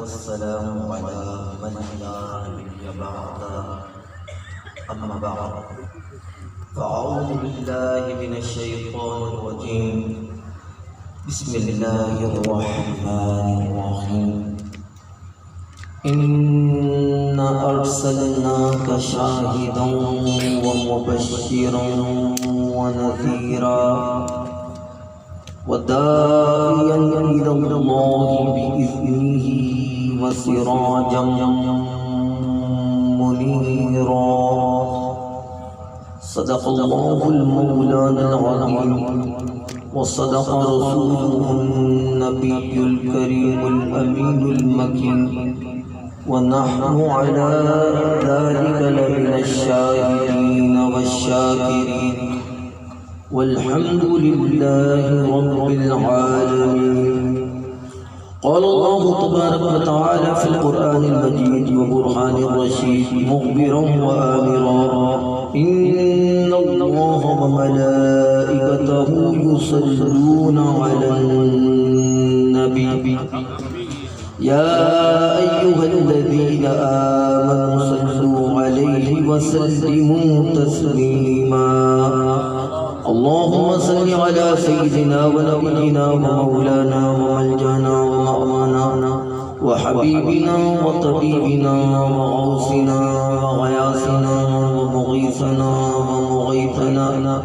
والسلام على من لا نبي بعده أما بعد فأعوذ بالله من الشيطان الرجيم بسم الله الرحمن الرحيم إنا أرسلناك شاهدا ومبشرا ونذيرا وداعيا إلى الله بإذنه وسراجا منيرا صدق الله المولانا العظيم وصدق رسوله النبي الكريم الأمين المكين ونحن على ذلك لمن الشاهدين والشاكرين والحمد لله رب العالمين. قال الله تبارك وتعالى في القرآن المجيد وبرهان الرشيد مخبرا وآمرا إن الله وملائكته يصلون على النبي يا أيها الذين آمنوا صلوا عليه وسلموا تسليما. اللهم صل على سيدنا ونبينا ومولانا وملجانا ومأوانا وحبيبنا وطبيبنا وغوثنا وغياثنا ومغيثنا ومغيثنا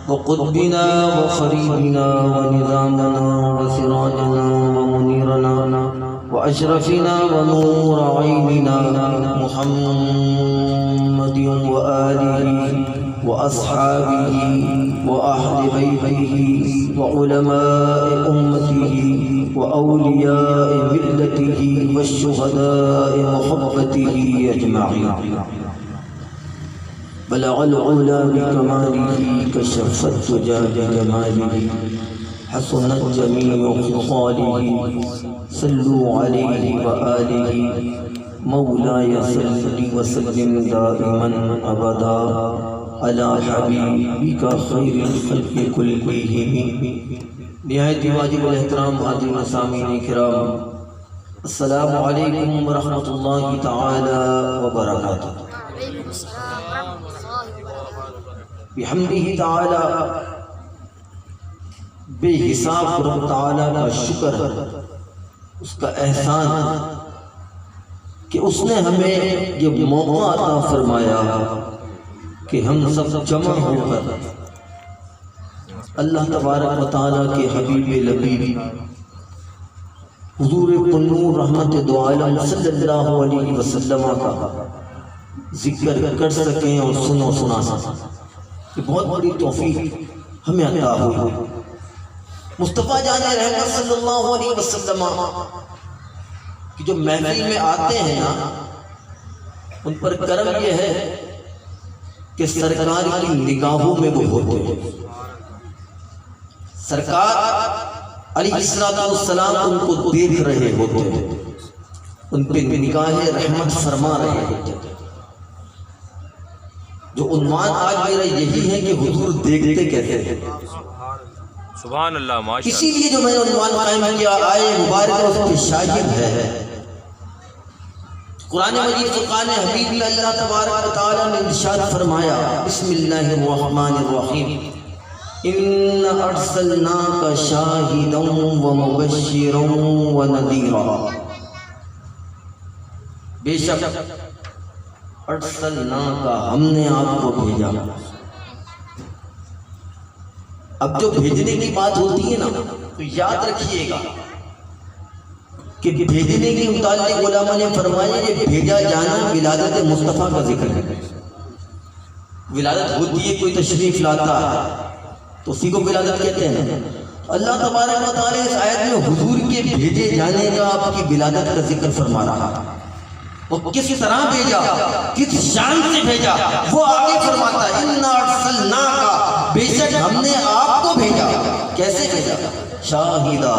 وقطبنا وخريبنا ونظامنا وسراجنا ومنيرنا وأشرفنا ونور عيننا محمد وآله وأصحابه وأهل بيته وعلماء أمته وأولياء ملته والشهداء محبته أجمعين. بلغ العلا بكماله كشف الدجى بجماله حسنت جميع خصاله صلوا عليه وآله مولاي صل وسلم دائما أبدا على حبيبك خير الخلق كلهم. نہایت واجب الاحترام حاضرین سامعین کرام، السلام علیکم ورحمۃ اللہ تعالی وبرکاتہ. بحمدہ تعالی بے حساب رب تعالی کا شکر، اس کا احسان کہ اس نے ہمیں یہ موقع عطا فرمایا کہ ہم سب جمع ہو کر اللہ تبارک و تعالیٰ کے حبیب لبیب حضور النور رحمت دو عالم صلی اللہ علیہ وسلم کا ذکر کر سکیں اور سنا سکیں. یہ بہت بڑی توفیق ہمیں عطا ہوئی. مصطفیٰ جان رحمت صلی اللہ علیہ وسلم کہ جو محفل میں آتے ہیں نا، ان پر کرم یہ ہے کہ سرکار کی نگاہوں میں وہ ہوتے ہیں. سرکار علیہ السلام ان کو دیکھ رہے ہوتے ہیں، ان پہ نگاہ رحمت فرما رہے ہوتے ہیں. جو عنوان آج میرا یہی ہے کہ حضور دیکھتے کہتے ہیں. سبحان اللہ، ماشاءاللہ. اسی لیے جو میں نے عنوان قائم کیا آئے مبارک اس کی شاہد ہے. قرآن مجید فرقان حمید میں اللہ تبارک و تعالی نے ارشاد فرمایا بسم اللہ الرحمن الرحیم اِنَّا أَرْسَلْنَاكَ شَاهِدًا وَمُبَشِّرًا وَنَذِيرًا. بے شک ارسلناک، ہم نے آپ کو بھیجا. اب جو بھیجنے کی بات ہوتی ہے نا، تو یاد رکھیے گا کہ بھیجنے کے متعلق علماء نے فرمایا کہ بھیجا جانا ولادت مصطفیٰ کا ذکر ہے. ولادت ہوتی ہے، کوئی تشریف لاتا ہے تو اسی کو ولادت کہتے ہیں. اللہ تبارک و تعالی اس آیت میں حضور کے بھیجے جانے کا، آپ کی ولادت کا ذکر فرما رہا ہے. وہ کس طرح بھیجا، کس شان سے بھیجا، وہ آگے فرماتا ہے اِنَّا أَرْسَلْنَاكَ، بے شک ہم نے آپ کو بھیجا. کیسے بھیجا؟ شاہدہ،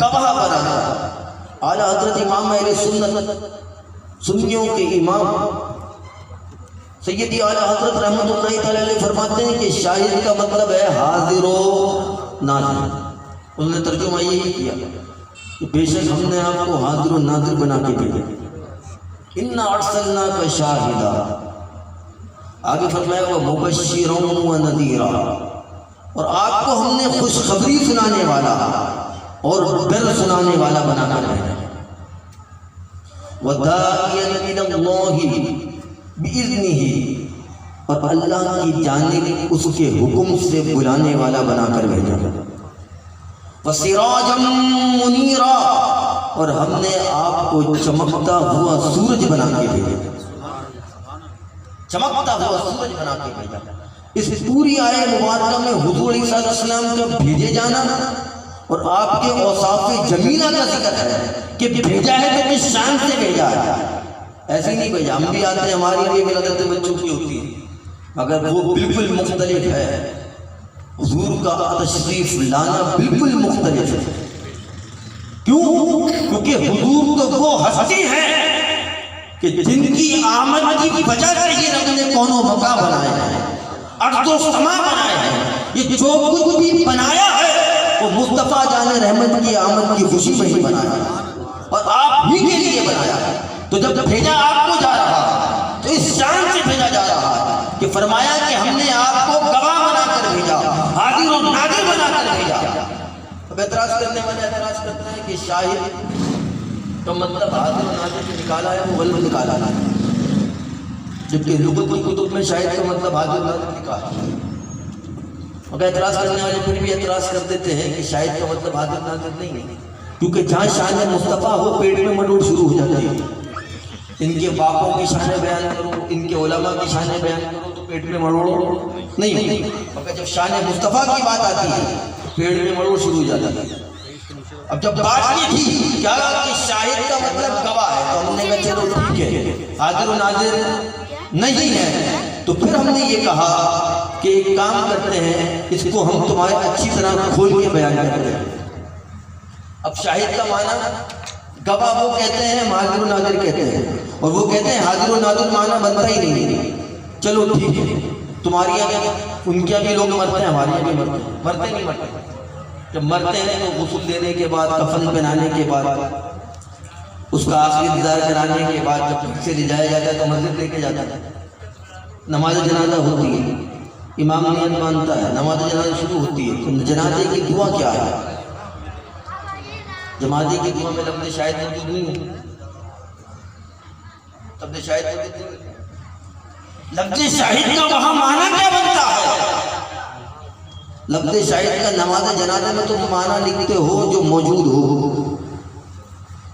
گواہ بنا. اعلیٰ حضرت امام اہل سنت، سنیوں کے امام سیدی اعلیٰ حضرت رحمت اللہ تعالیٰ علیہ فرماتے ہیں کہ شاہد کا مطلب ہے حاضر و ناظر. انہوں نے ترجمہ یہی کیا کہ بے شک ہم نے آپ کو حاضر و ناظر بنا کے بھیجا، انا ارسلناک شاہدا، آگے فرمایا وہ مبشرا و نذیرا، اور آپ کو ہم نے خوشخبری سنانے والا اور ڈر سنانے والا بنا کر بھیجا، وداعیا الی اللہ بإذنہ، اور اللہ کی جانب اس کے حکم سے بلانے والا بنا کر بھیجا، وسراجا منیرا، اور ہم نے آپ کو چمکتا ہوا سورج بنا کے بھیجا، چمکتا ہوا سورج بنا کے بھیجا۔ اس پوری آیت مبارکہ میں حضور علیہ السلام کا بھیجے جانا اور آپ کے اوصاف جمیلہ کا ذکر ہے کہ بھیجا ہے تو کس شان سے بھیجا ہے، ایسے نہیں بھیجا۔ ہم بھی آتے ہیں، ہماری بھی ولادت بچوں کی ہوتی ہے، مگر وہ بالکل مختلف ہے، حضور کا تشریف لانا بالکل مختلف ہے۔ کیوں؟ کیونکہ حضور تو وہ ہستی ہے کہ جن کی آمد کی وجہ سے یہ رب نے کون و مکان بنایا ہے، ارض و سما بنایا ہے، یہ جو کچھ بھی بنایا ہے وہ مصطفیٰ جان رحمت کی آمد کی خوشی میں ہی بنایا ہے اور آپ ہی کے لیے بنایا ہے۔ تو جب بھیجا آپ کو جا رہا ہے تو اس شان سے بھیجا جا رہا ہے کہ فرمایا کہ ہم نے آپ کو گواہ بنا کر بھیجا، حاضر و ناظر بنا کر بھیجا۔ اب اعتراض کرنے والے اعتراض کرتے ہیں کہ شاہد تو مطلب حاضر و ناظر جو نکالا ہے وہ غلط نکالا ہے، جبکہ لغت کی کتب میں شاہد کا مطلب حاضر و ناظر نکالا ہے۔ مگر اعتراض کرنے والے پھر بھی اعتراض کر دیتے ہیں کہ شاہد کا مطلب حاضر و ناظر نہیں ہے، کیونکہ جہاں شان مصطفیٰ ہو پیٹ میں مروڑ شروع ہو جاتی ہے۔ ان کے باپوں کی شانیں بیان کرو، ان کے علماء کی شانیں بیان کرو تو پیٹ میں مروڑ نہیں ہوتی، مگر جب شان مصطفیٰ کی بات آتی ہے پیٹ میں مروڑ شروع ہو جاتا ہے۔ اب جب بات یہ تھی کیا کہ شاہد کا مطلب گواہ ہے تو ہم نے کہا چلو ٹھیک ہے، حاضر و ناظر نہیں ہے، تو پھر ہم نے یہ کہا کہ ایک کام کرتے ہیں، اس کو ہم تمہارے اچھی طرح کھول کے بیان کرتے ہیں۔ اب شاہد کا معنی گواہ وہ کہتے ہیں، حاضر و ناظر کہتے ہیں، اور وہ کہتے ہیں حاضر و ناظر معنی بنتا ہی نہیں۔ چلو ٹھیک ہے، تمہاری یہاں ان کے بھی لوگ مرتے ہیں، ہمارے یہاں بھی مرتے ہیں، مرتے نہیں مرتے؟ جب مرتے ہیں تو غسل دینے کے بعد، کفن پہنانے کے بعد، اس کا آخری دیدار کرانے کے بعد جب گھر سے لے جایا جاتا ہے تو مسجد لے کے جاتا ہے، نماز جنازہ ہوتی ہے، امام نیت مانتا ہے، نماز جنازہ شروع ہوتی ہے، تو جنازے کی دعا کیا ہے؟ جنازے کی دعا میں لفظ شاہد موجود نہیں ہے، لفظ شاہد موجود نہیں ہے۔ لفظ شاہد کا وہاں معنی کیا بنتا ہے؟ لفظ شاہد کا نماز جنازے میں تو معنی لکھتے ہو جو موجود ہو،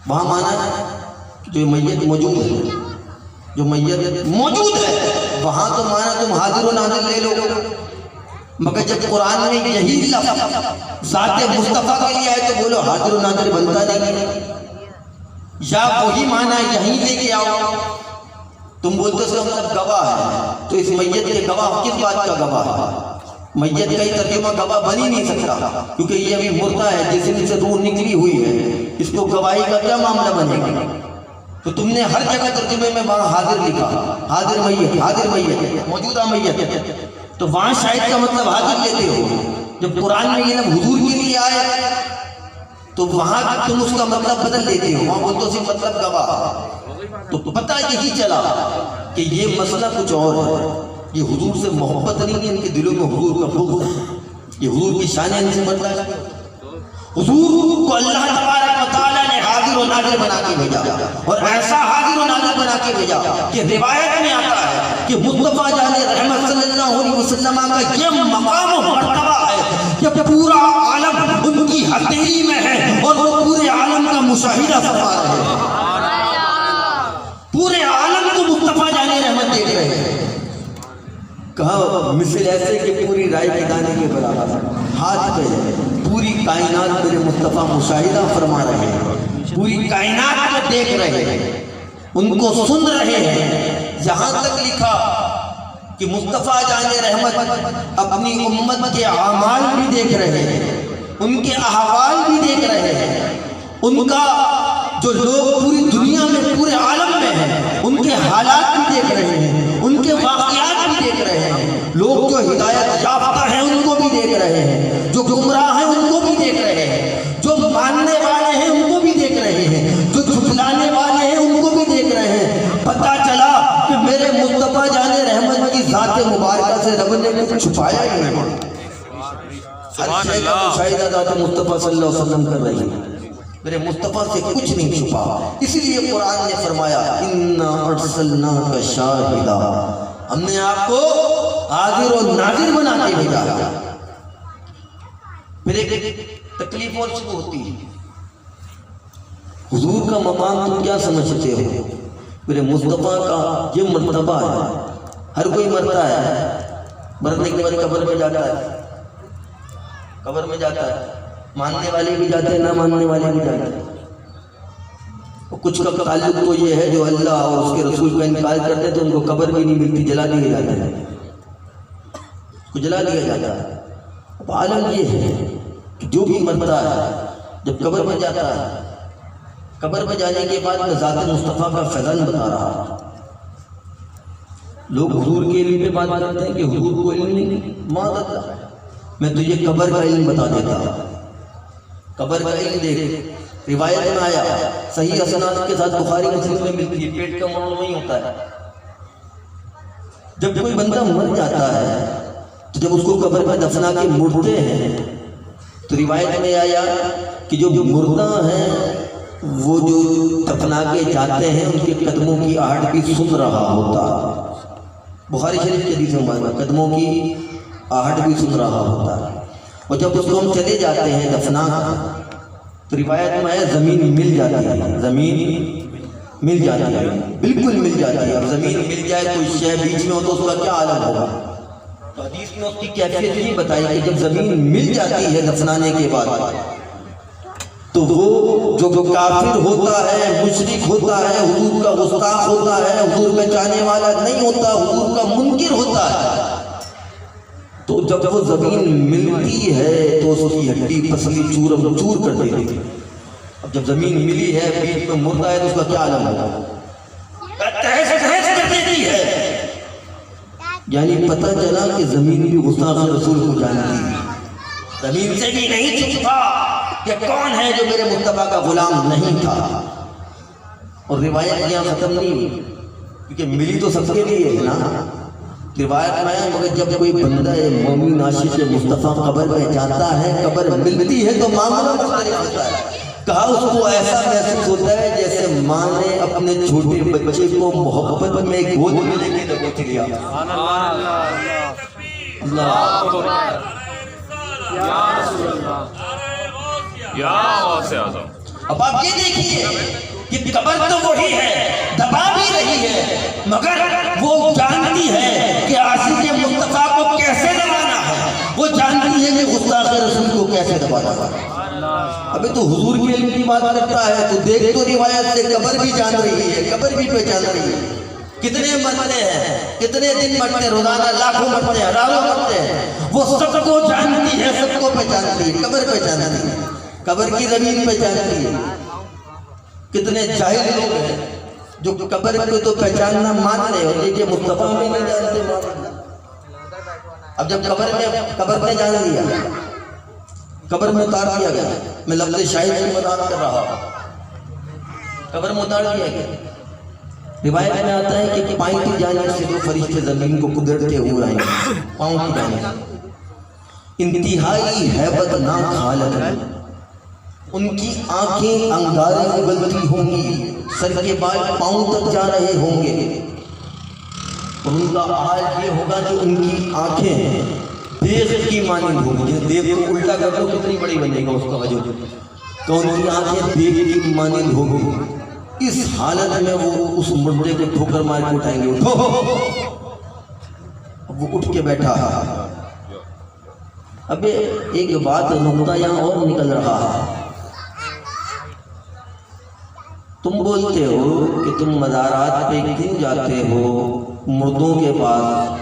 وہاں معنی ہے جو میت موجود ہے، جو میت موجود ہے وہاں تو معنی تم حاضر و ناظر لے لو، مگر جب قرآن میں یہی لفظ ذات مصطفیٰ کے لیے آئے تو بولو حاضر و ناظر بنتا نہیں، یا وہی معنی یہیں لے کے آؤ۔ تم بولتے ہو مطلب گواہ ہے، تو اس میت کے گواہ کس بات کا گواہ ہے؟ میت کا ہی ترجمہ گواہ بن ہی نہیں سکتا، کیونکہ یہ ابھی مردہ ہے، جسم سے روح نکلی ہوئی ہے، اس کو گواہی کا کیا معاملہ بنے گا؟ تو تم نے ہر جگہ ترجمے میں وہاں حاضر لکھا، حاضر میت، حاضر میت، موجودہ میت، تو وہاں شاہد کا مطلب حاضر لیتے ہو۔ جب قرآن میں یہ لفظ حضور کے لیے آئے تو وہاں تم اس کا مطلب بدل دیتے ہو، وہاں بولتے ہو صرف مطلب گواہ۔ تو پتہ یہی چلا کہ یہ مسئلہ کچھ اور ہے، یہ حضور سے محبت نہیں ہے، ان کے دلوں میں حضور کا بغض ہے، یہ حضور کی شان ان سے برداشت ہے۔ حضور کو اللہ تبارک و تعالیٰ نے حاضر و ناظر بنا کے بھیجا، اور ایسا حاضر و ناظر بنا کے بھیجا کہ روایت میں آتا ہے کہ مصطفیٰ جان رحمت صلی اللہ علیہ وسلم کا یہ مقام و مرتبہ ہے کہ پورا عالم ان کی ہتھیلی میں ہے اور وہ پورے عالم کا مشاہدہ فرما رہے ہیں، پورے عالم کو مصطفیٰ جان رحمت دیکھ رہے ہیں۔ کہا مثل ایسے کہ پوری رائے کے دانے کے برابر، ہاتھ پہ پوری کائنات میرے مصطفیٰ مشاہدہ فرما رہے ہیں، پوری کائنات کو دیکھ رہے ہیں، ان کو سن رہے ہیں، یہاں تک لکھا کہ مصطفیٰ جان رحمت اپنی امت کے اعمال بھی دیکھ رہے ہیں، ان کے احوال بھی دیکھ رہے ہیں، ان کا جو لوگ پوری دنیا میں پورے عالم میں ہیں ان کے حالات بھی دیکھ رہے ہیں، ان کے واقعات بھی دیکھ رہے ہیں، لوگ جو ہدایت یافتہ ہیں ان کو بھی دیکھ رہے ہیں، جو گمراہ ہیں ان کو بھی دیکھ رہے ہیں، جو ماننے والے ہیں ان کو بھی نے کچھ چھپایا ہی نہیں. ہر شے کا مشاہدہ ذات مصطفیٰ صلی اللہ علیہ وسلم کر رہی ہے. میرے مصطفیٰ سے کچھ نہیں چھپا. اسی لیے قرآن نے فرمایا اِنَّا أَرْسَلْنَاكَ شَاهِدًا، ہم نے آپ کو حاضر و ناظر بنا کے بھیجا. پھر ایک تکلیف اور شروع ہوتی ہے. حضور کا مقام تم کیا سمجھتے ہو؟ میرے مصطفیٰ کا یہ مرتبہ ہے. ہر کوئی مرتا ہے، مرنے کے بعد قبر میں جاتا ہے. قبر میں جاتا ہے، ماننے والے بھی جاتے ہیں، نہ ماننے والے بھی جاتے ہیں. کچھ کا تعلق تو یہ ہے جو اللہ اور اس کے رسول کا انکار کرتے ہیں تو ان کو قبر بھی نہیں ملتی، جلا دیے جاتے ہیں. کو جلا دیا جاتا ہے. اب عالم یہ ہے کہ جو بھی مرتا ہے جب قبر میں جاتا ہے، قبر میں جانے کے بعد میں ذات مصطفیٰ کا فیضان بتا رہا. لوگ حضور کے علم پہ بات کرتے ہیں کہ حضور کو علم نہیں. مادت میں تجھے قبر کا علم بتا دیتا. قبر کا علم دیکھ. روایت میں آیا صحیح اسناد کے ساتھ بخاری مسلم میں ملتی ہے، پیٹ کا موڑ وہی ہوتا ہے. جب کوئی بندہ مر جاتا ہے تو جب اس کو قبر میں دفنا کے مڑتے ہیں تو روایت میں آیا کہ جو مردہ ہیں وہ جو دفنا کے جاتے ہیں ان کے قدموں کی آہٹ بھی سن رہا ہوتا. بخاری شریف کے حدیث میں قدموں کی آہٹ بھی سن رہا ہوتا ہے. اور جب اس کو ہم چلے جاتے ہیں دفنا تو روایت میں ہے زمین مل جاتی ہے. زمین مل جاتی ہے، بالکل مل جاتی ہے. اب زمین مل جائے کوئی شے بیچ میں ہو تو اس کا کیا عالم ہوگا؟ تو حدیث میں اس کی کیفیت یہ بتائی کہ جب زمین مل جاتی ہے دفنانے کے بعد تو وہ جو کافر ہوتا ہے، مشرک ہوتا ہے، حضور کا گستاخ ہوتا ہے، حضور پہ چاہنے والا نہیں ہوتا، حضور کا منکر ہوتا ہے، تو جب وہ زمین ملتی ہے تو اس کی ہڈی پسلی چورم چور کر دیتی ہے. اب جب زمین ملی ہے بیچ میں مردہ ہے تو اس کا کیا عالم ہوگا؟ تہس تہس کر دیتی ہے. یعنی پتہ چلا کہ زمین بھی گستاخ رسول کو جانتی ہے. زمین سے بھی نہیں چھپا کہ کون ہے جو میرے مصطفیٰ کا غلام نہیں تھا. اور روایت یہاں ختم نہیں ہوئی کیونکہ ملی تو سب کے لیے ہے نا. روایت میں ہے مگر جب کوئی بندہ مومن عاشق مصطفیٰ قبر میں جاتا ہے، قبر ملتی ہے تو معاملہ مختلف ہوتا ہے. کہا اس کو ایسا محسوس ہوتا ہے جیسے ماں نے اپنے چھوٹے بچے کو محبت میں گود میں لے کے دبوچ لیا. اللہ اب آپ یہ دیکھیے کہ قبر تو وہی ہے، دبا بھی رہی ہے، مگر وہ جانتی ہے کہ عاشق مصطفیٰ کو کیسے دبانا ہے. وہ جانتی ہے کہ گستاخ رسول کو کیسے دبانا ہے. ابھی تو حضور کے علم کی بات کرتا ہے تو دیکھ تو روایت سے قبر بھی جان رہی ہے، قبر بھی پہچان رہی ہے. کتنے مرتے ہیں، کتنے دن مرتے ہیں، روزانہ لاکھوں مرتے ہیں، ہزاروں مرتے ہیں. وہ سب کو جانتی ہے، سب کو پہچانتی ہے. قبر پہچانتی ہے، قبر کی زمین پہچانتی ہے. کتنے جاہل لوگ ہیں جو قبر کو تو پہچاننا مان لے اور یہ مصطفیٰ میں نہیں جانتے. اب جب قبر میں جان لیا، قبر میں اتار دیا گیا. میں لفظ شاہد کی مدد کر رہا ہوں. قبر میں اتار دیا گیا. روایت میں آتا ہے کہ پائیں کی جانب سے دو فرشتے زمین کو کدرتے ہوئے آئیں گے. پاؤں کی جانب انتہائی ہیبت ناک حالت ہے. ان کی آنکھیں انگارے اگلتی ہوں گی، سر کے بال پاؤں تک جا رہے ہوں گے. اور ان کا حال یہ ہوگا کہ ان کی آنکھیں دیغ کی مانند ہوں گی. دیغ کو الٹا کر دو کتنی بڑی بنے گا اس کا وجود. تو ان کی آنکھیں دیغ کی مانند ہوں گی. اس حالت میں وہ اس مردے کو ٹھوکر مار کے اٹھائیں گے. وہ اٹھ کے بیٹھا. اب ایک بات نقطہ یہاں اور نکل رہا ہے. تم بولتے ہو کہ تم مزارات پہ کیوں جاتے ہو مردوں کے پاس.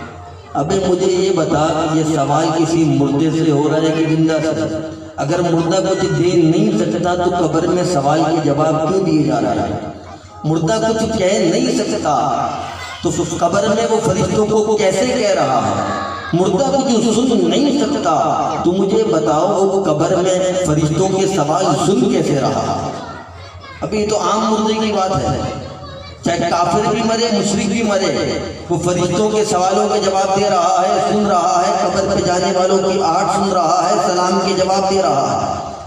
ابے مجھے یہ بتا کہ یہ سوال کسی مردے سے ہو رہا ہے کہ زندہ سے؟ اگر مردہ کچھ دے نہیں سکتا تو قبر میں سوال کے جواب کیوں دیے جا رہا ہے؟ مردہ کچھ کہہ نہیں سکتا تو قبر میں وہ فرشتوں کو کیسے کہہ رہا ہے؟ مردہ کچھ سن نہیں سکتا تو مجھے بتاؤ وہ قبر میں فرشتوں کے سوال سن کیسے رہا؟ ابھی تو عام مردے کی بات ہے. چاہے کافر بھی مرے مشرک بھی مرے، وہ فرشتوں کے سوالوں کے جواب دے رہا ہے، سن رہا ہے، قبر پہ جانے والوں کی آہٹ سن رہا ہے، سلام کے جواب دے رہا ہے۔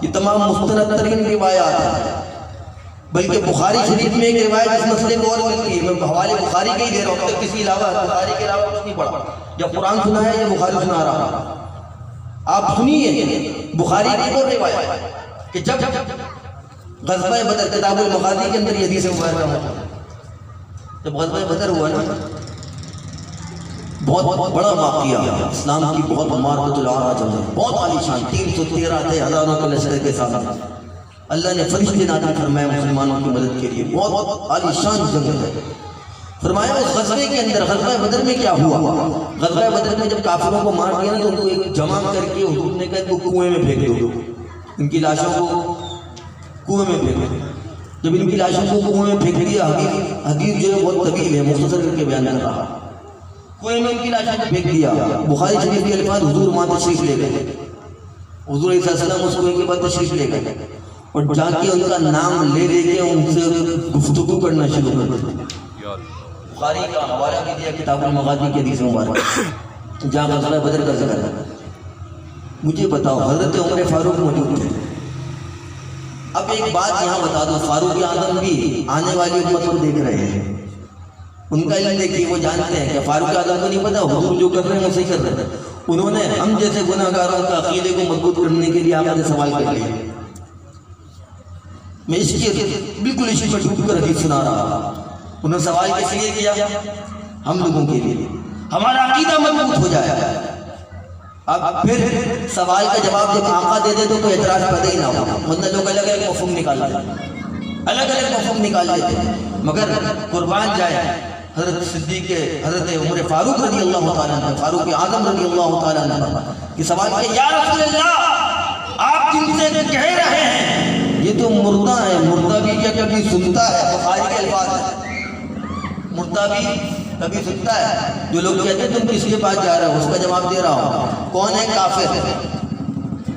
یہ تمام مستند ترین روایات ہیں۔ بلکہ بخاری شریف میں ایک روایت اس مسئلے کو اور ملتی ہے، میں حوالے بخاری کے ہی دے رہا ہوں، تک کسی علاوہ بخاری کے علاوہ کچھ نہیں پڑھا، یا قرآن سنا ہے یا بخاری سنا رہا۔ آپ سنیے بخاری کی وہ روایت کہ جب غزوہ بدر، کتاب المغازی کے اندر یہ حدیث مبارکہ ہے، جب غزوہ بدر ہوا نا، بہت بڑا واقعہ، اسلام کی بہت مارکۃ العراج ہے، بہت عالی شان، 313 تھے ہزاروں کے لشکر کے ساتھ، اللہ نے فرشتے نازل فرمایا مسلمانوں کی مدد کے لیے، بہت عالی شان جنگ ہے۔ فرمایا اس غزوے کے اندر، غزوہ بدر میں کیا ہوا؟ غزوہ بدر میں جب کافروں کو مار دیا نا تو ان کو ایک جمع کر کے حضور نے کہا کہ کنویں میں پھینک دو، ان کی لاشوں کو کنویں میں پھینک دو۔ جب ان کی لاشوں کو کنویں میں پھینک دیا، حدیث جو ہے بہت طویل ہے، مختصر کر کے بیان کر رہا، کنویں میں ان کی لاشوں کو پھینک دیا۔ بخاری شریف کے الفاظ، حضور وہاں تشریف لے گئے، حضور علیہ السلام اس کنویں کے بعد تشریف لے گئے اور جا کے ان کا نام لے دے کے ان سے گفتگو کرنا شروع کر دیا۔ بخاری کا حوالہ بھی دیا کتاب المغازی کی حدیث مبارک جہاں غزوہ بدر کا ذکر ہے۔ مجھے بتاؤ، حضرت عمر فاروق موجود تھے۔ اب ایک بات یہاں بتا دو، فاروق اعظم بھی آنے والی امت کو دیکھ رہے ہیں، ان کا علم دیکھیے، وہ جانتے ہیں کہ فاروق اعظم کو نہیں پتا حضور جو کر رہے ہیں وہ صحیح کر رہے ہیں۔ انہوں نے ہم جیسے گناہ گاروں کا عقیدے کو مضبوط کرنے کے لیے آپ سے سوال کر لیا۔ میں اس کے بالکل اسی پر ڈوب کر حدیث سنا رہا، انہوں نے سوال کس لیے کیا؟ ہم لوگوں کے لیے ہمارا عقیدہ مضبوط ہو جائے۔ اب پھر سوال کا جواب جب آقا دے دے تو کوئی اعتراض پیدا ہی نہ ہو، ورنہ لوگ الگ الگ مفہوم نکال لیتے، الگ الگ مفہوم نکال لیتے۔ مگر قربان جائے حضرت صدیق، حضرت عمر فاروق رضی اللہ تعالیٰ عنہ، فاروق اعظم رضی اللہ تعالیٰ عنہ کہ سوال کہ یا رسول اللہ، آپ جن سے کہہ رہے ہیں یہ تو مردہ ہے، مردہ بھی کیا کبھی سنتا ہے؟ بخاری کے الفاظ ہیں، مردہ بھی کبھی سنتا ہے۔ جو لوگ کہتے ہیں تم کس کے پاس جا رہے ہو، اس کا جواب دے رہا ہوں، کون ہے؟ کافر،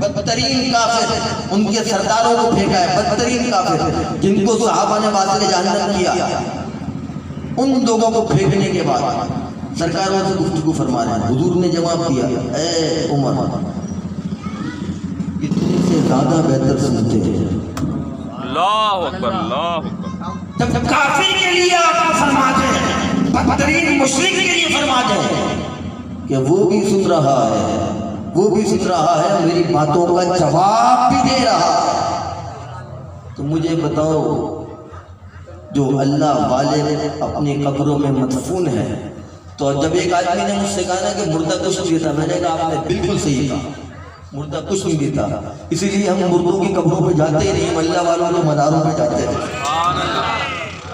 بدترین کافر، ان کے سرداروں کو پھینکا ہے، بدترین کافر جن کو صحابہ نے واسطے جہنم کیا، ان لوگوں کو پھینکنے کے بعد سرکار ان سے گفتگو فرما رہے ہیں۔ حضور نے جواب دیا، اے عمر، یہ تم سے زیادہ بہتر سمجھتے ہیں۔ اللہ اکبر، اللہ اکبر۔ جب کافر کے لیے آپ فرماتے ہیں، بدترین مشرک کے لیے فرماتے ہیں کہ وہ بھی سن رہا ہے، وہ بھی سن رہا ہے، میری باتوں کا جواب بھی دے رہا ہے، تو مجھے بتاؤ جو اللہ والے اپنی قبروں میں مدفون ہے، تو جب ایک آدمی نے مجھ سے کہا نا کہ مردہ کچھ نہیں دیتا، میں نے کہا آپ نے بالکل صحیح کہا، مردہ کچھ نہیں دیتا، اسی لیے ہم مردوں کی قبروں پہ جاتے ہی نہیں، ہم اللہ والوں کے مزاروں پہ جاتے ہیں۔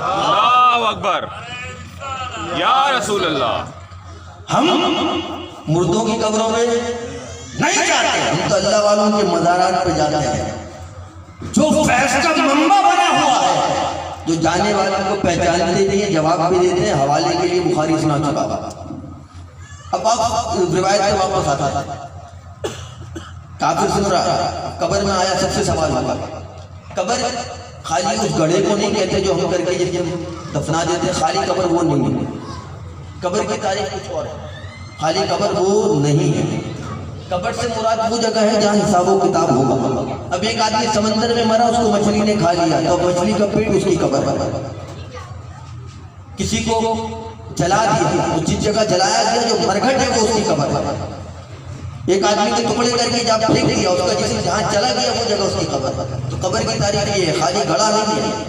اللہ اکبر، یا رسول اللہ۔ ہم مردوں کی قبروں میں نہیں جاتے، ہم تو اللہ والوں کے مزارات پہ جاتے ہیں۔ جو فیض کا منبع بنا ہوا ہے، جو جانے والوں کو پہچانتے ہیں، جواب بھی دیتے ہیں، حوالے کے لیے بخاری سنا چکا۔ اب آپ روایت پہ واپس آتا ہے، کافر سن رہا ہے، قبر میں آیا، سب سے سوال ہوگا۔ قبر خالی اس گڑھے کو نہیں کہتے جو ہم کر کے جیسے دفنا دیتے، خالی قبر وہ نہیں ہے، قبر کی تاریخ کچھ اور ہے، خالی قبر وہ نہیں ہے۔ قبر سے مراد وہ جگہ ہے جہاں حساب و کتاب ہوگا۔ اب ایک آدمی سمندر میں مرا، اس کو مچھلی نے کھا لیا، تو مچھلی کا پیٹ اس کی قبر ہے۔ کسی کو جلا دیا، جس جگہ جلایا گیا جو مرگھٹ ہے وہ اس کی قبر ہے۔ ایک آدمی کے ٹکڑے کر کے جب پھینک دیا، اس کا جسم جہاں چلا گیا وہ جگہ اس کی قبر ہے۔ تو قبر کی تاریخ یہ ہے، خالی گڑھا نہیں ہے،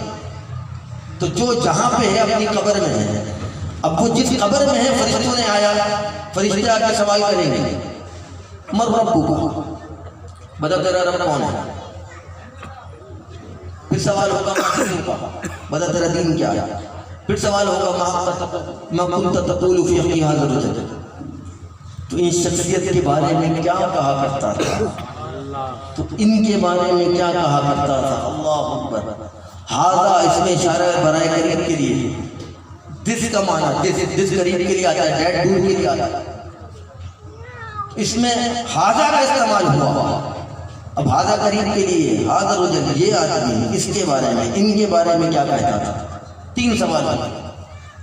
تو جو جہاں پہ ہے اپنی قبر میں ہے۔ اب وہ جس قبر میں ہے، فرشتوں نے آیا، فرشتے آ کے سوال کریں گے، مر ربک، بتا تیرا رب کون ہے؟ پھر سوال ہوگا ماں کا، بتا تیرا دین کیا ہے؟ پھر سوال ہوگا ما کنت تقول فی حق ھذا الرجل، تو ان شخصیت کے بارے میں کیا کہا کرتا تھا، تو ان کے بارے میں کیا کہا کرتا تھا۔ اللہ اکبر۔ ھذا اس میں اشارہ ہے برائے قریب کے لیے، دس کا معنی دس قریب کے لیے آتا ہے، ڈیڈ دور کے لیے آتا ہے، اس میں ھذا کا استعمال ہوا۔ اب ھذا قریب کے لیے، ھذا الرجل، یہ آدمی، اس کے بارے میں، ان کے بارے میں کیا کہتا تھا۔ تین سوال،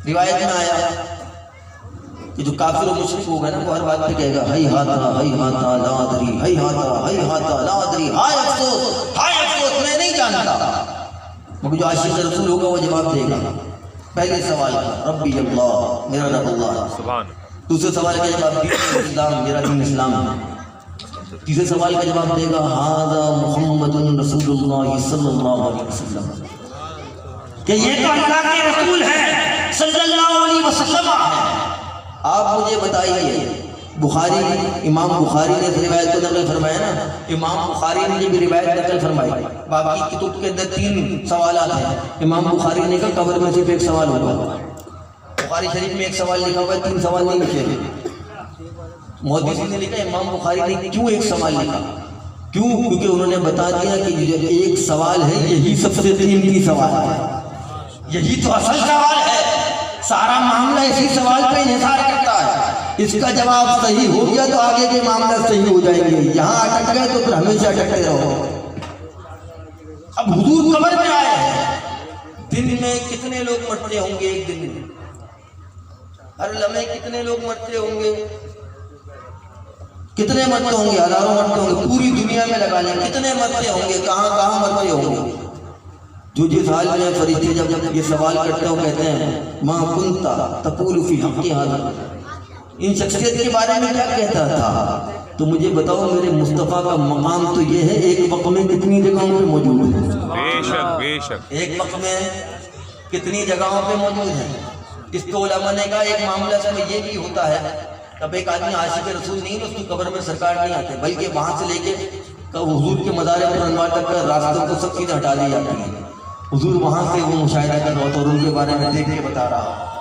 روایت میں آیا کہ جو کافر و مشرک ہوگا نا وہ ہر بات پہ کہے گا ہی ہاتا لا ادری، ہی ہاتا لا ادری، ہائے افسوس میں نہیں جانتا۔ مگر جو عاشق رسول ہوگا وہ جواب دے گا پہلے سوال کا ربی اللہ، میرا رب اللہ، سبحان۔ دوسرے سوال کا جواب دین اسلام، میرا دین اسلام ہے۔ تیسرے سوال کا جواب دے گا ھذا محمد رسول اللہ صلی اللہ علیہ وسلم، کہ یہ تو اللہ کے رسول ہے صلی اللہ علیہ وسلم ہے۔ آپ مجھے بتائیے، بخاری، امام بخاری نے اس روایت کو نقل فرمایا نا، امام بخاری نے بھی روایت نقل فرمائی، باقی کتب کے اندر 3 سوالات ہیں، امام بخاری نے کہا قبر میں صرف ایک سوال ہوگا۔ بخاری شریف میں ایک سوال لکھا ہوا ہے، 3 سوال نہیں لکھے ہیں۔ محدثین نے لکھا امام بخاری نے کیوں ایک سوال لکھا؟ کیوں؟ کیونکہ انہوں نے بتا دیا کہ جو ایک سوال ہے یہی سب سے قیمتی سوال ہے، یہی تو اصل سوال ہے، سارا معاملہ اسی سوال پہ انحصار کرتا ہے۔ اس کا جواب صحیح ہو گیا تو آگے کے معاملہ صحیح ہو جائیں گے، یہاں اٹک گئے تو پھر ہمیشہ اٹکتے رہو۔ اب حضور قبر میں آئے ہیں، دن میں کتنے لوگ مرتے ہوں گے؟ ایک دن میں ہر لمحے کتنے لوگ مرتے ہوں گے؟ کتنے مرتے ہوں گے؟ ہزاروں مرتے ہوں گے، پوری دنیا میں لگا لیں کتنے مرتے ہوں گے، کہاں کہاں مرتے ہوں گے۔ جو جس حال میں فرشتے جب یہ سوال کرتے ہو کہتے ہیں ما کنت تقول فی حق ھذا، ان شخصیت کے بارے میں کیا کہتا تھا؟ تو مجھے بتاؤ میرے مصطفیٰ کا مقام تو یہ ہے ایک وقت میں کتنی جگہوں پہ موجود ہے؟ بے شک بے شک، ایک وقت میں کتنی جگہوں پہ موجود ہے۔ اس تو علماء نے کہا ایک معاملہ اس میں یہ بھی ہوتا ہے، اب ایک آدمی عاشق رسول نہیں ہے، اس کی قبر میں سرکار نہیں آتے، بلکہ وہاں سے لے کے حضور کے مزار پر انوار تک کا راستوں کو سب چیزیں ہٹا دی جاتی ہیں، حضور وہاں سے وہ مشاہدہ کر رہا تھا اور ان کے بارے میں دیکھ کے بتا رہا۔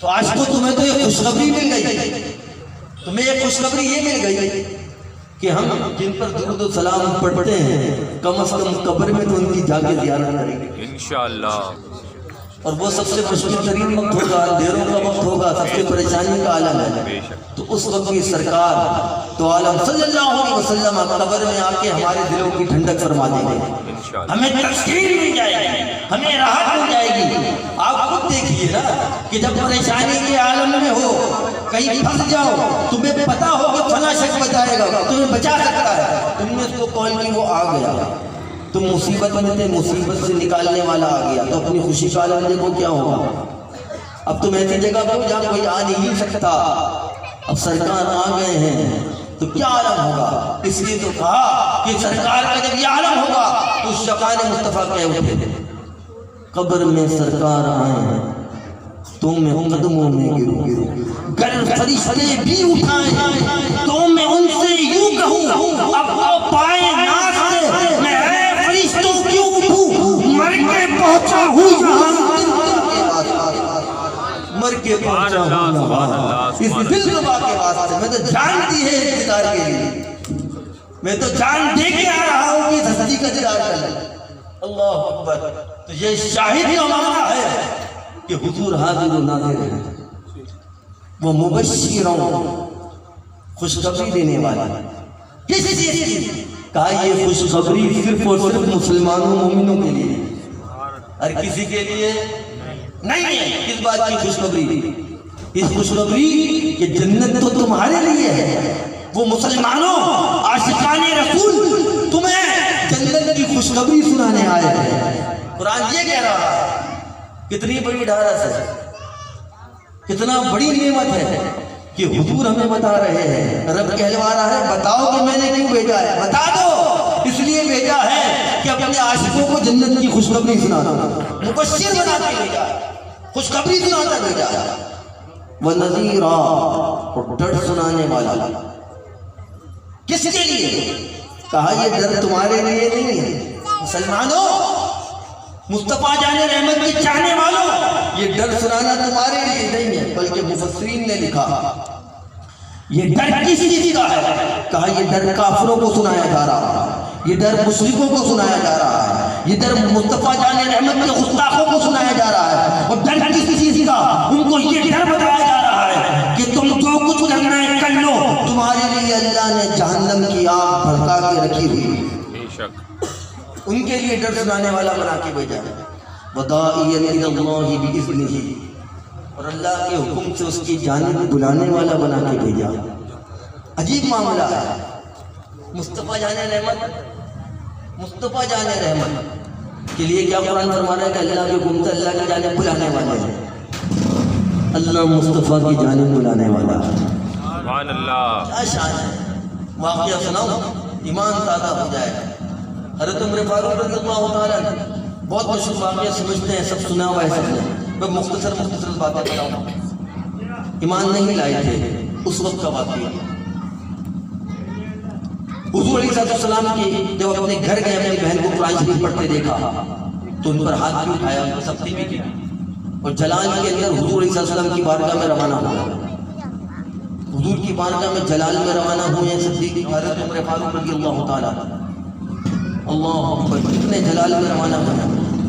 تو عاشقوں تمہیں تو یہ خوشخبری مل گئی، تمہیں یہ خوشخبری یہ مل گئی کہ ہم جن پر درود و سلام پڑھتے ہیں کم از کم قبر میں تو ان کی جا کے زیارت کریں گے انشاءاللہ۔ اور وہ سب سے مشکل ترین وقت ہوگا، اندھیروں کا وقت ہوگا، سب سے پریشانی کا عالم ہے، تو اس وقت کی سرکار تو عالم صلی اللہ علیہ وسلم قبر میں آ کے ہمارے دلوں کی ٹھنڈک فرما دیں گے، ہمیں تسکین مل جائے گی، ہمیں راحت مل جائے گی۔ آپ خود دیکھیے نا کہ جب پریشانی کے عالم میں ہو، کہیں پھنس جاؤ، تمہیں پتا ہو کہ فلاں شخص بچائے گا، تمہیں بچا سکتا ہے، تم نے اس کو کال کی وہ آ گیا، تم مصیبت میں تھے، مصیبت سے نکالنے والا آ گیا، تو اپنی خوشی کا عالم دیکھو کیا ہوگا۔ اب تم ایسی جگہ پہ جہاں کوئی آ نہیں سکتا، اب سرکار آ گئے ہیں تو کیا عالم ہوگا۔ اس لیے تو کہا کہ سرکار کا جب یہ عالم ہوگا تو شفاعت مصطفیٰ کہے اٹھے، قبر میں سرکار آئے ہیں تو میں قدموں میں گروں، گر فرشتے بھی اٹھائیں تو میں ان سے یوں کہوں اب وہ پائے ناز سے میں اے فرشتوں کیوں اٹھوں، مر کے پہنچا ہوں یہاں، مر کے پہنچا ہوں یہاں، اس دل ربا کے واسطے میں تو جان دی ہے انتظار کے لیے، میں تو جان دے کے آ رہا ہوں کہ ہستی کا دیدار کر لیں۔ اللہ اکبر۔ تو یہ شاہد کا معنی ہے کہ حضور حاضر و ناظر ہے، وہ مبشروں خوشخبری دینے والا۔ کس چیز کی؟ کہا یہ خوشخبری صرف اور صرف مسلمانوں مومنوں کے لیے، ہر کسی کے لیے نہیں ہے۔ کس بات کی خوشخبری؟ اس خوشخبری کہ جنت تو تمہارے لیے ہے، وہ مسلمانوں عاشقان رسول تمہیں جنت کی خوشخبری سنانے آئے ہیں۔ قرآن یہ کہہ رہا ہے، کتنی بڑی ڈھارس ہے، کتنا بڑی نعمت ہے کہ حضور ہمیں بتا رہے ہیں، رب کہلوا رہا ہے بتاؤ کہ میں نے کیوں بھیجا ہے، بتا دو اس لیے بھیجا ہے کہ اپنے عاشقوں کو جنت کی خوشخبری سنانا، مبشر بنا کے بھیجا، خوشخبری سنانا بھیجا، وَنَذِيرًا اور ڈر سنانے والا۔ کس کے لیے؟ کہا یہ ڈر تمہارے لیے نہیں ہے مسلمانوں، مصطفیٰ جان رحمت کے چاہنے والوں، یہ ڈر سنانا تمہارے لیے نہیں ہے، بلکہ مفسرین نے لکھا یہ ڈر کس چیز کا ہے؟ کہا یہ ڈر کافروں کو سنایا جا رہا ہے، یہ ڈر مشرکوں کو سنایا جا رہا ہے، یہ ڈر مصطفیٰ جان رحمت کے گستاخوں کو سنایا جا رہا ہے۔ اور ڈر کس چیز کا؟ ان کو یہ ڈر بتایا جا رہا ہے کہ تم جو کچھ کرنا ہے کر لو، تمہارے لیے اللہ نے جہنم کی آگ بھڑکا کے رکھی ہوئی، بے شک ان کے لیے ڈر سنانے والا بنا کے بھیجا ہے۔ وَدَاعِيًا إِلَى اللَّهِ بِإِذْنِهِ، اور اللہ کے حکم سے اس کی جانب بلانے والا بنا کے بھیجا. عجیب معاملہ ہے. مصطفیٰ جان رحمت، مصطفیٰ جان رحمت کے لیے کیا قرآن فرما رہا ہے کہ اللہ کے حکم سے اللہ کی جانب بلانے والے ہیں. اللہ مصطفیٰ کی جانب بلانے والا. سبحان اللہ. کیا شان ہے. واقعہ سناؤ ایمان تازہ ہو جائے گا. حضرت عمر فاروق رضی اللہ تعالیٰ بہت مشہور واقعہ سمجھتے ہیں، سب سنا ہوا ہے سب نے. میں مختصر باتیں بتاؤں. ایمان نہیں لائے تھے اس وقت کا واقعہ. حضور علیہ السلام کی جب اپنے گھر گئے اپنی بہن کو قرآن شریف پڑھتے دیکھا تو ان پر ہاتھ بھی اٹھایا، ان کو سختی بھی کی اور جلال کے اندر حضور علیہ السلام کی بارگاہ میں روانہ ہوا. حضور کی بارگاہ میں جلال میں روانہ ہوئے صدیق حضرت عمر فاروق رضی اللہ تعالیٰ. اللہ اکبر، کتنے جلال میں روانہ ہوئے.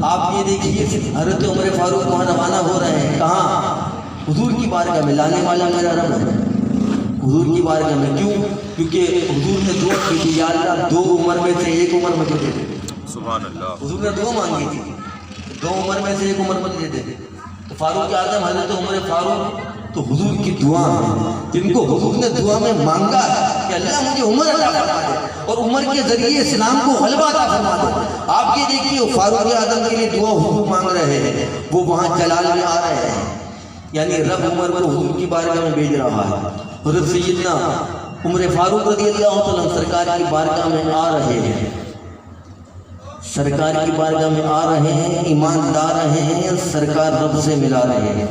آپ یہ دیکھیے کہ حضرت عمر فاروق وہاں روانہ ہو رہے ہیں. کہاں؟ حضور کی بارگاہ میں. لانے والا میرا رب ہے حضور کی بارگاہ میں. کیوں؟ کیونکہ حضور نے دعا کی تھی، یا اللہ 2 عمر میں سے 1 عمر مجھے دے دے. سبحان اللہ. حضور نے دعا مانگی تھی 2 عمر میں سے 1 عمر مجھے دے دے. تو فاروق اعظم حضرت عمر فاروق تو حضور کی دعا ہے جن کو حضور نے دعا میں مانگا کہ اللہ مجھے عمر عطا فرما دے اور عمر کے ذریعے اسلام کو غلبہ عطا فرما دے. آپ یہ دیکھیے فاروق اعظم کے لیے دعا حضور مانگ رہے ہیں، وہ وہاں جلال میں آ رہے ہیں. یعنی رب عمر کو حضور کی بارگاہ میں بھیج رہا ہے. حضرت سیدنا عمر فاروق رضی اللہ عنہ سرکار کی بارگاہ میں آ رہے ہیں. سرکار کی بارگاہ میں آ رہے ہیں، ایمان لا رہے ہیں، سرکار رب سے ملا رہے ہیں.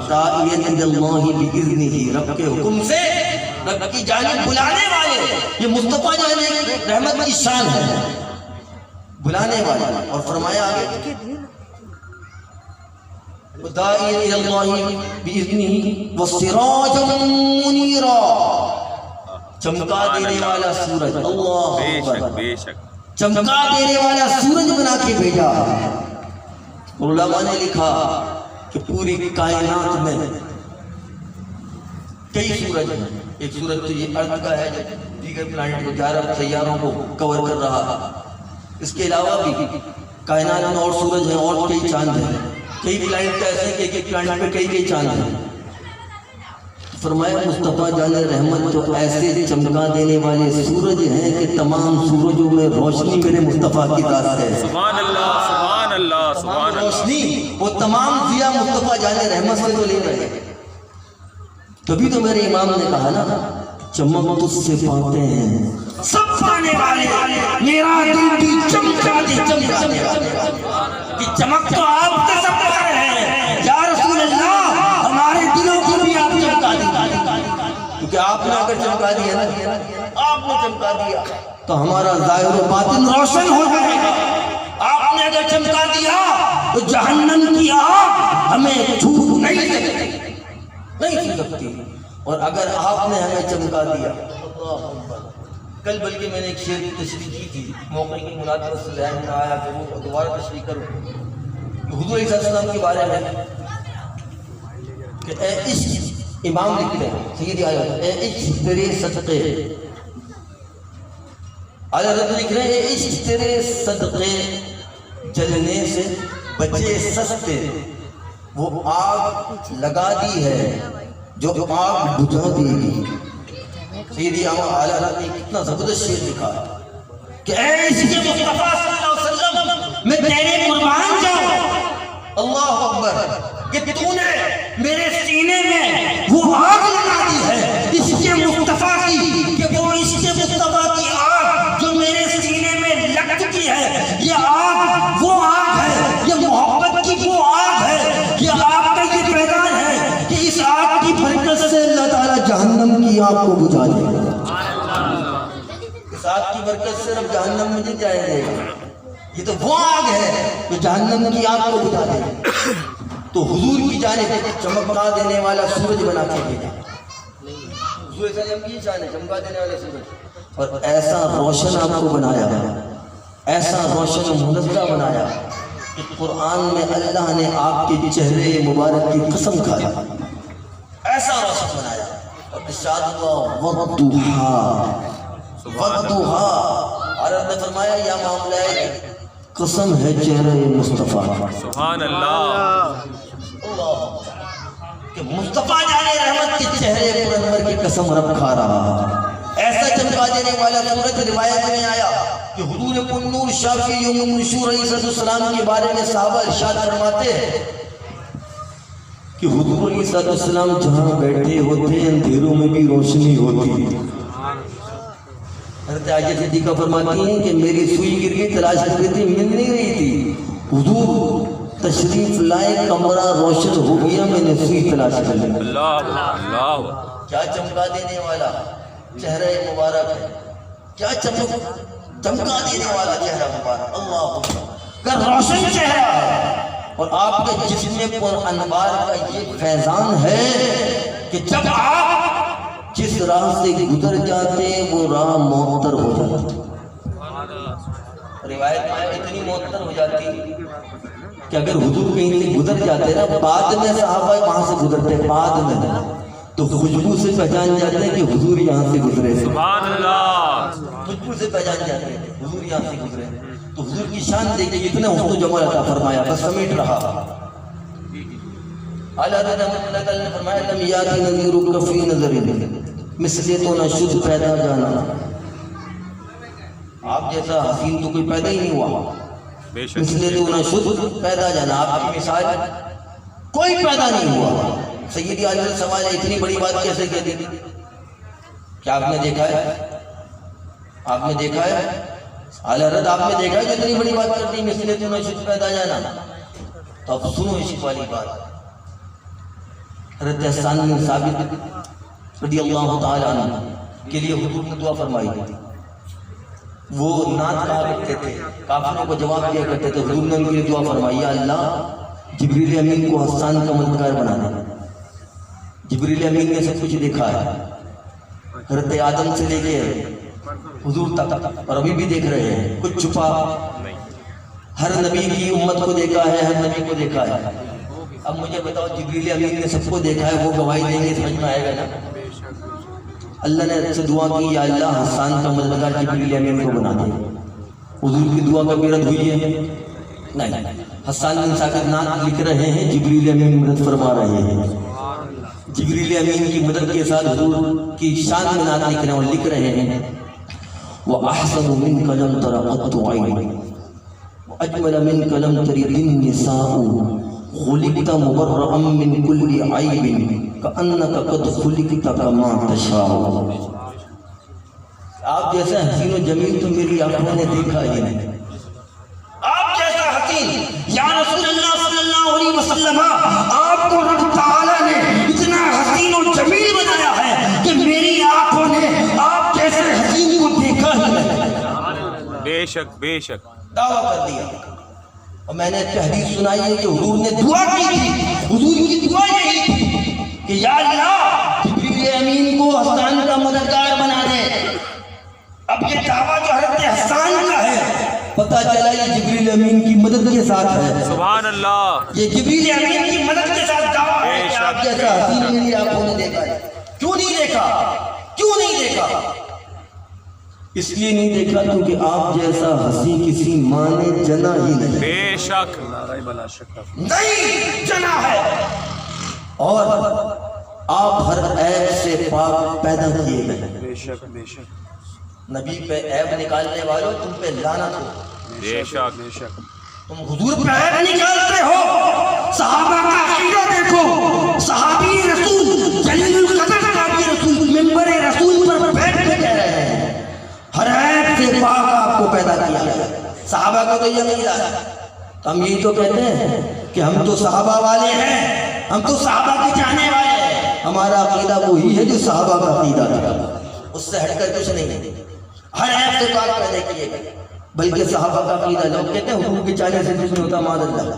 داعیۃ اللہ بإذنہ، رب کے حکم سے رب کی جانب بلانے والے. یہ مصطفیٰ جان رحمت کی شان ہے، بلانے والے. اور فرمایا آگے داعیۃ اللہ بإذنہ وسراجا منیرا، چمکا دینے والا سورج. اللہ بے شک اکبر، بے شک. چمکا دینے والا سورج بنا کے بھیجا. علماء نے لکھا کہ پوری کائنات میں کئی سورج ہیں. ایک سورج تو یہ ارض کا ہے جو دیگر پلانٹ کو 11 سیاروں کو کور کر رہا. اس کے علاوہ بھی کائنات میں اور سورج ہیں اور کئی چاند ہیں. کئی پلانٹ ایسے ہیں کہ ایک پلانٹ میں کئی چاند ہیں. فرمایا مصطفیٰ جان رحمت تو ایسے چمکا دینے والے سورج ہیں کہ تمام سورجوں میں روشنی میرے مصطفیٰ کی ذات ہے. سبحان اللہ سبحان اللہ سبحان اللہ. روشنی وہ تمام ضیا مصطفیٰ جان رحمت سے تو لے رہے ہیں. تبھی تو میرے امام نے کہا نا چمک تجھ سے پاتے ہیں سب پانے والے، میرا دل بھی چمکا دے چمکا دے. کہ چمک تو آپ سے سب پا رہے ہیں یا رسول اللہ، ہمارے دلوں کو بھی آپ چمکا دیں. کیونکہ آپ نے اگر چمکا دیا نا، آپ نے چمکا دیا تو ہمارا ظاہر و باطن روشن ہو جائے گا. آپ نے اگر چمکا دیا تو جہنم کی آگ ہمیں چھو نہیں سکتی. اور اگر آپ نے ہمیں چمکا دیا، کل بلکہ میں نے ایک شعر کی تشریح کی تھی، موقع کی مناسبت سے ذہن میں آیا کہ وہ دوبارہ تشریح کروں. حضور علیہ السلام کے بارے میں کہ اے عشق، امام لکھتے ہیں سیدی آیت، اے عشق تیرے صدقے، حضرت لکھ رہے ہیں اے عشق تیرے صدقے جلنے سے بچے سستے، وہ آگ لگا دی ہے جو آگ بجھا دے گی. سیدی اعلیٰ نے کتنا زبردست شعر لکھا ہے کہ اے عشق مصطفیٰ صلی اللہ علیہ وسلم میں تیرے قربان جاؤں. اللہ اکبر، کہ تو نے میرے سینے میں وہ آگ لگا دی ہے عشق مصطفیٰ کی، کہ وہ عشق مصطفیٰ کی آگ جو میرے سینے میں لگ چکی ہے، یہ آگ وہ آگ ہے، یہ محبت کی وہ آگ ہے، یہ آگ کا یہ پیغام ہے کہ اس آگ کی برکت سے اللہ تعالیٰ جہنم کی آگ کو بجھا دے گا. اس آگ کی برکت سے رب جہنم میں نہیں جائے گا. یہ تو وہ آگ ہے جو جہنم کی آگ کو بجھا دے گا. تو حضور کی جانب چمکا دینے والا سورج بنا کے بھیجا. حضور صلی اللہ علیہ وسلم کی شان ہے چمکا دینے والا سورج. اور ایسا روشن آپ کو بنایا، ایسا روشن و منزہ بنایا کہ قرآن میں اللہ نے آپ کے چہرے مبارک کی قسم کھائی، ایسا روشن بنایا. اور ارشاد ہوا والضحیٰ والضحیٰ. حضرت نے فرمایا یا معاملہ ہے قسم ہے چہرے مصطفیٰ. سبحان اللہ. اللہ کہ مصطفیٰ جانے رحمت کے چہرے پر انور کی قسم رب کھا رہا. ایسا چمکا دینے والا صورت روایت میں آیا کہ حضور پنور شافی یوم النشور علیہ السلام کے بارے میں صحابہ ارشاد فرماتے ہیں کہ حضور علیہ السلام جہاں بیٹھے ہوتے اندھیروں میں بھی روشنی ہوتی. حضرت عائشہ صدیقہ فرماتی ہیں کہ میری سوئی گر گئی, تلاش کر رہی تھی, مل نہیں رہی تھی. حضور تشریف لائے, کمرہ روشن ہو گیا, میں نے سوئی تلاش کر لی. اللہ اللہ. کیا چمکا دینے والا چہرہ مبارک ہے, کیا چمکا دینے والا چہرہ مبارک. اللہ کا روشن چہرہ ہے اور آپ کے جسم میں پر انوار کا یہ فیضان ہے کہ جب آپ جس راہ سے گزر جاتے ہیں وہ راہ معطر ہو جاتی. روایت میں اتنی معطر ہو جاتی کہ اگر حضور کہیں سے گزر جاتے نا, بعد میں صحابہ وہاں سے گزرتے بعد میں, تو خوشبو سے پہچان جاتے ہیں کہ حضور یہاں سے گزرے. سبحان اللہ. خوشبو سے پہچان جاتے ہیں حضور یہاں سے گزرے. تو حضور کی شان دیکھیں اتنا حسن و جمال عطا فرمایا, بس سمیٹ رہا. اعلیٰ رحمت اللہ تعالی نے فرمایا لم یاتی نذیرک فی نظر مثل تو نہ شد پیدا جانا. آپ جیسا حسین تو کوئی پیدا ہی نہیں ہوا. مثل تو نہ شد پیدا جانا, آپ کی مثال کوئی پیدا نہیں ہوا. سیدی عالم سماج اتنی بڑی بات کیسے کہہ دی؟ کیا آپ نے دیکھا ہے, آپ نے دیکھا ہے اعلیٰ حضرت, آپ نے دیکھا ہے جو اتنی بڑی بات کرتی مثل تو نہ شد پیدا جانا. تو اب سنو اس والی بات. حضرت حسان بن ثابت رضی اللہ تعالیٰ عنہ کے لیے حضور نے دعا فرمائی. وہ نعت کہا کرتے تھے, کافروں کو جواب دیا کرتے تھے. حضور نے ان کے لیے دعا فرمائی, یا اللہ جبریل امین کو حسان کا مددگار بنا دے. جبریل امین نے سب کچھ دیکھا ہے, حضرت آدم سے لے کے حضور تک, اور ابھی بھی دیکھ رہے ہیں, کچھ چھپا. ہر نبی کی امت کو دیکھا ہے, ہر نبی کو دیکھا ہے. اب مجھے بتاؤ جبریل امین نے سب کو دیکھا ہے, وہ گواہی دیں گے, سمجھ میں آئے گا نا. اللہ نے سے دعا کی, یا اللہ حسان کا مددگار جبریل امین کو بنا دے. حضور کی دعا کبھی رد ہوئی ہے؟ نہیں. حسان بن ثابت نعت لکھ رہے ہیں, جبریل امین مدد فرما رہے ہیں. جبریل امین کی مدد کے ساتھ حضور کی شان میں نعت لکھ رہے ہیں اور لکھ رہے ہیں وَأَحْسَنُ مِنْكَ لَمْ تَرَ قَطُّ عَيْنٍ وَأَجْمَلَ مِنْكَ لَمْ تَلِدِ النِّسَاءُ خُلِقْتَ مُبَرَّأً مِنْ كُلِّ عَيْبٍ كَأَنَّكَ قَدْ خُلِقْتَ كَمَا تَشَاءُ. آپ جیسا حسین و جمیل تو میری آنکھوں نے دیکھا ہی نہیں. آپ جیسا حسین یا رسول اللہ صلی اللہ علیہ وسلم, آپ کو رب تعالیٰ نے اتنا حسین و جمیل بنایا ہے کہ میری آنکھوں نے آپ جیسے حسین کو دیکھا ہی نہیں. بے شک بے شک دعویٰ کر دیا. اور میں نے تحدیث سنائی ہے کہ حضور نے دعا کی تھی. حضور کی دعا یہی تھی کہ یا اللہ جبریل امین کو حسان کا مددگار بنا دے. اب یہ دعویٰ جو حضرت حسان کا ہے, پتہ چلا یہ جبریل امین کی مدد کے ساتھ ہے. سبحان اللہ. یہ جبریل امین کی مدد کے ساتھ دعویٰ ہے کہ آپ جیسا حسین میری آنکھوں نے دیکھا ہے. کیوں نہیں دیکھا؟ کیوں نہیں دیکھا؟ اس لیے نہیں دیکھا کیونکہ آپ جیسا حسین کسی ماں نے جنا ہی نہیں. بے شک نہیں جنا ہے. اور آپ ہر عیب سے پاک پیدا کیے گئے. بے شک بے شک. نبی پہ عیب نکالنے والوں تم پہ لعنت ہو. بے شک بے شک. تم حضور پہ عیب نکالتے ہو. صحابہ کا عقیدہ دیکھو, صحابی رسول جلیل القدر صحابی رسول ممبر رسول پر بیٹھ کے کہہ رہے ہیں ہر عیب سے پاک آپ کو پیدا کیا ہے. صحابہ کا تو یہ نہیں تھا. ہم یہی تو کہتے ہیں کہ ہم تو صحابہ والے ہیں, ہم تو صحابہ کے چاہنے والے ہیں. ہمارا عقیدہ وہی ہے جو صحابہ کا عقیدہ تھا, اس سے ہٹ کر کچھ نہیں. ہر عیب سے پاک پیدا کیے گئے. بلکہ صحابہ کا عقیدہ, لوگ کہتے ہیں حضور کے چاہنے سے کچھ نہیں ہوتا, معاذ اللہ.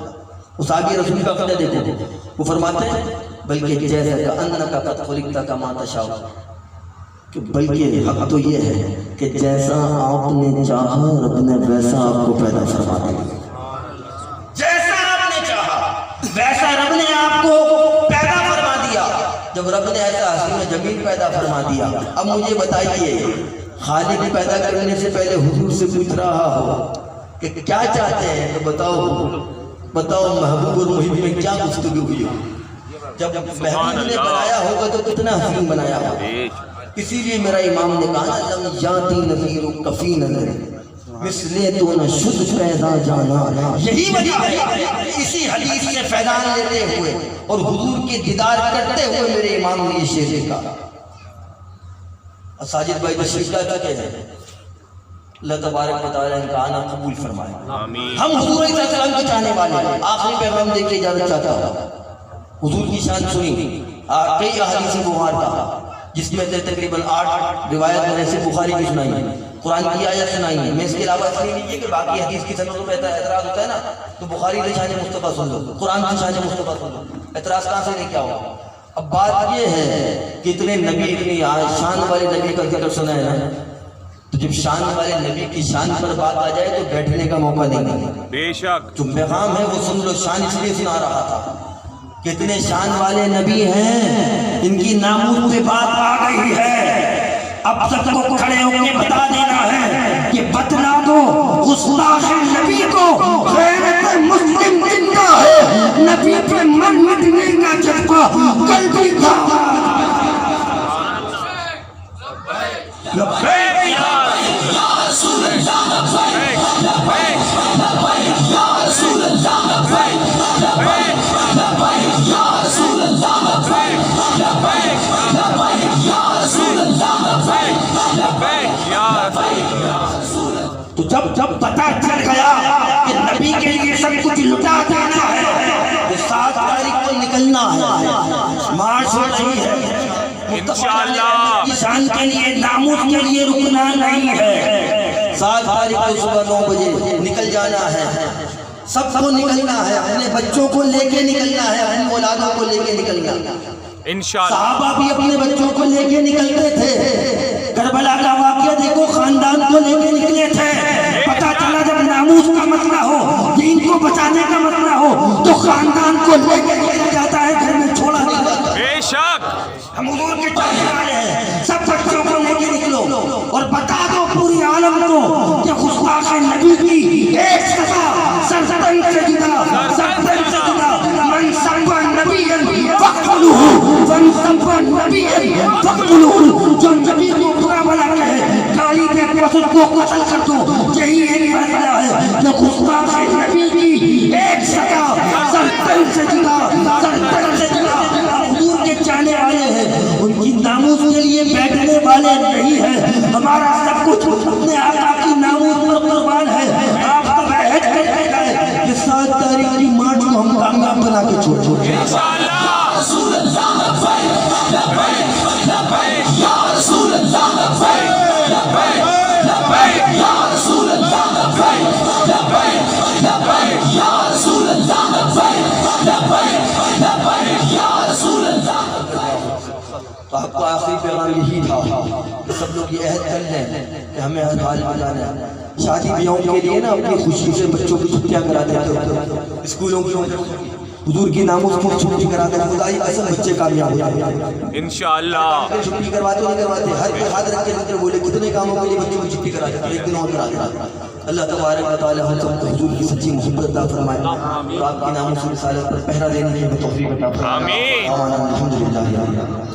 وہ صحابی رسول کا عقیدہ دیکھو, وہ فرماتے ہیں بلکہ جیسے کأنک قد خلقت کما تشاء, کہ بلکہ حق تو یہ ہے کہ جیسا آپ نے چاہا رب نے ویسا آپ کو پیدا فرما دیا. جیسا آپ نے چاہا ویسا رب نے آپ کو پیدا فرما دیا. جب رب نے ایسا حسین و جمیل پیدا فرما دیا, اب مجھے بتائیے خالق پیدا کرنے سے پہلے حضور سے پوچھ رہا ہو کہ کیا چاہتے ہیں, تو بتاؤ محبوب اور محب میں کیا گفتگو ہوئی ہو. جب محبوب نے بنایا ہوگا تو کتنا حسین بنایا ہوگا. اسی لیے میرا امام نے کہا لم یاتی نذیر کفی نظر مثلے تو نہ شد پیدا جانا. یہی وجہ ہے اسی حدیث سے فیضان لیتے ہوئے اور حضور کے دیدار کرتے ہوئے میرے امام نے یہ شعر لکھا. اور ساجد بھائی تشریف لا چکے ہیں, اللہ تبارک و تعالیٰ ان کا آنا قبول فرمائے. ہم حضور صلی اللہ علیہ وسلم کے چاہنے والے ہیں. آخری پیغام دے کے اجازت چاہتا ہوں. حضور کی شان سنی, کئی احادیث مبارکہ کا جس میں سے تقریباً 8 روایت میں سے بخاری کی سنائی ہے, قرآن کی آیت سنائی ہے. میں اس کے علاوہ اس لیے نہیں ہے کہ باقی حدیث کی سندوں پہ اعتراض ہوتا ہے نا, تو بخاری کی شان مصطفیٰ سن لو, قرآن کی شان مصطفیٰ سن لو, اعتراض کہاں سے نہیں کیا ہوگا. اب بات یہ ہے کہ اتنے نبی اتنی شان والے نبی کا ذکر سنا ہے نا, تو جب شان والے نبی کی شان پر بات آ جائے تو بیٹھنے کا موقع نہیں ملے. بے شک جو پیغام ہے وہ سن لو. شان اس لیے سنا رہا تھا کتنے شان والے نبی ہیں, ان کی ناموس پہ بات آ گئی ہے. اب سب کو کھڑے ہو کے بتا دینا ہے کہ بتلا دو گستاخ نبی کو غیرت مسلم زندہ ہے, نبی پہ من مٹنے کا جذبہ کل بھی تھا. لبیک یا رسول اللہ, لبیک لبیک لبیک یا رسول اللہ, لبیک لبیک لبیک یا رسول اللہ, لبیک لبیک لبیک یا رسول اللہ, لبیک لبیک یا رسول اللہ. تو جب پتہ چل گیا کہ نبی کے لیے سب کچھ لٹا دینا ہے, تو 7 تاریخ کو نکلنا ہے, مارچ ہو رہی ہے. انشاءاللہ شان کے لیے ناموس کے لیے رکنا نہیں ہے. 7 تاریخ کو صبح 9 بجے نکل جانا ہے. سب کو نکلنا ہے, اپنے بچوں کو لے کے نکلنا ہے, اپنی اولادوں کو لے کے نکلنا ہے. انشاءاللہ صحابہ بھی اپنے بچوں کو لے کے نکلتے تھے. کربلا کا واقعہ دیکھو, خاندان کو لے کے نکلے تھے. پتہ چلا جب ناموس کا مسئلہ ہو, دین کو بچانے کا مسئلہ ہو, تو خاندان کو لے کے نکلا جاتا ہے, گھر میں چھوڑا نہیں جاتا. بے شک ہم حضور کے چاہنے والے ہیں, سب بچوں کو لے کے نکلو اور بتا دو پوری عالم کو کہ گستاخ نبی کی ایک سزا سرزدن سے جدا, سرزدن سے جدا. من سب نبی فقتلوہ, من سب نبی فقتلوہ. جو نبی کو برا بلا کہے گالی دے کے اس کو قتل کر دو. یہی ایک فیصلہ ہے کہ گستاخ نبی کی ایک سزا سرزدن سے جدا, سرزدن سے جدا. حضور کے چاہنے والے ہیں, ان کی ناموس کے لیے بیٹھنے والے نہیں ہیں. ہمارا سب کچھ اپنے آقا کی ناموس پر قربان ہے. آپ تب عہد کر کے گئے کہ 7 تاریخ کی مارچ کو ہم کامیاب بنا کے چھوڑ انشاءاللہ. رسول اللہ لبیک لبیک لبیک یا رسول اللہ, لبیک لبیک لبیک یا رسول اللہ, لبیک لبیک لبیک یا رسول اللہ, لبیک لبیک لبیک یا رسول اللہ. تو آپ کو آخری پیغام یہی تھا کہ سب لوگ یہ عہد کر لیں کہ ہمیں ہر حال میں جانا ہے. شادی بیاہوں کے لیے نا اپنی خوشی سے بچوں کی چھٹیاں کرا دیتے ہوتے, اسکولوں کی حضور کی ناموس کی چھٹی کرا دیتے, خدائی قسم بچے کامیاب ہوتے. انشاءاللہ چھٹی کرواتے نہیں کرواتے, ہر کوئی ہاتھ رکھ کے اندر بولے کتنے کاموں کے لیے بچوں کی چھٹی کرا دیتے, ایک دن اور کرا دیتے. اللہ تبارک و تعالی ہم سب کو حضور کی سچی محبت عطا فرمائے اور آپ کی ناموس رسالت پر پہرا دینے کی توفیق عطا فرمائے. آمین. الحمدللہ.